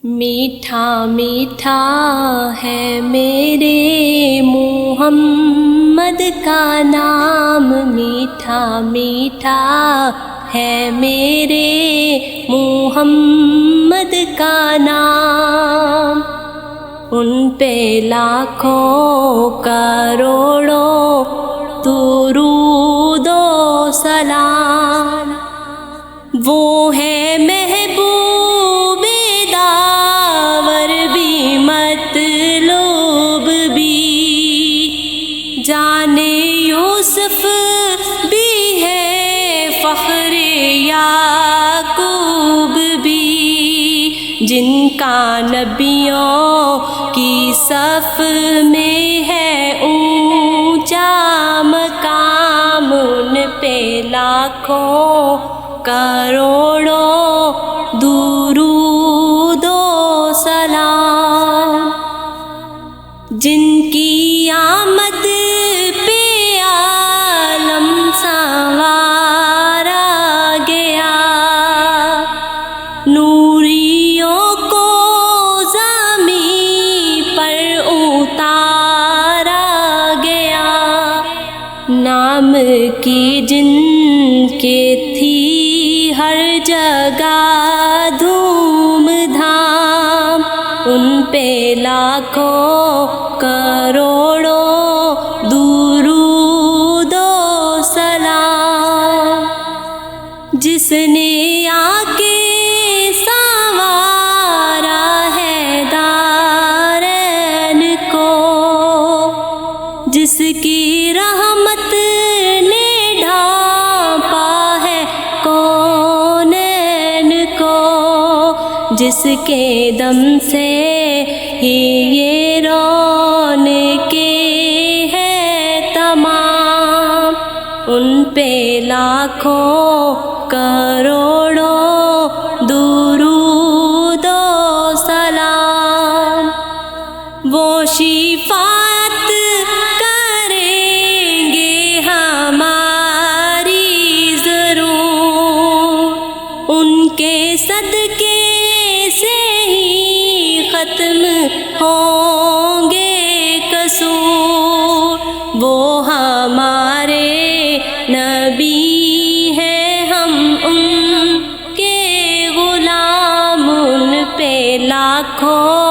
میٹھا میٹھا ہے میرے محمد کا نام، میٹھا میٹھا ہے میرے محمد کا نام، ان پہ لاکھوں کروڑوں درود و سلام، وہ ہے محبوب داور بھی مطلوب بھی، جان یوسف بھی ہے فخر یعقوب بھی، جن کا نبیوں کی صف میں ہے اونچا مقام، ان پہ لاکھوں کروڑوں درود و سلام، جن کی آمد پہ عالم سنوارا گیا، نوریوں کو زمین پر اتارا گیا، نام کی جن کے تھی ہر جگہ دھوم دھام، ان پہ لاکھوں کروڑوں درود و سلام، جس نے آ کے سنوارا ہے دارین کو، جس کی رحمت نے ڈھانپا ہے کونین کو، جس کے دم سے ہی یہ رونقیں ہیں تمام، ان پہ لاکھوں کروڑوں درود و سلام، وہ شفاعت کریں گے ہماری ضرور، ان کے صدقے سے ہی ختم ہوں گے قصور، وہ ہمارے نبی ہیں، ہم ان کے غلام، ان پہ لاکھوں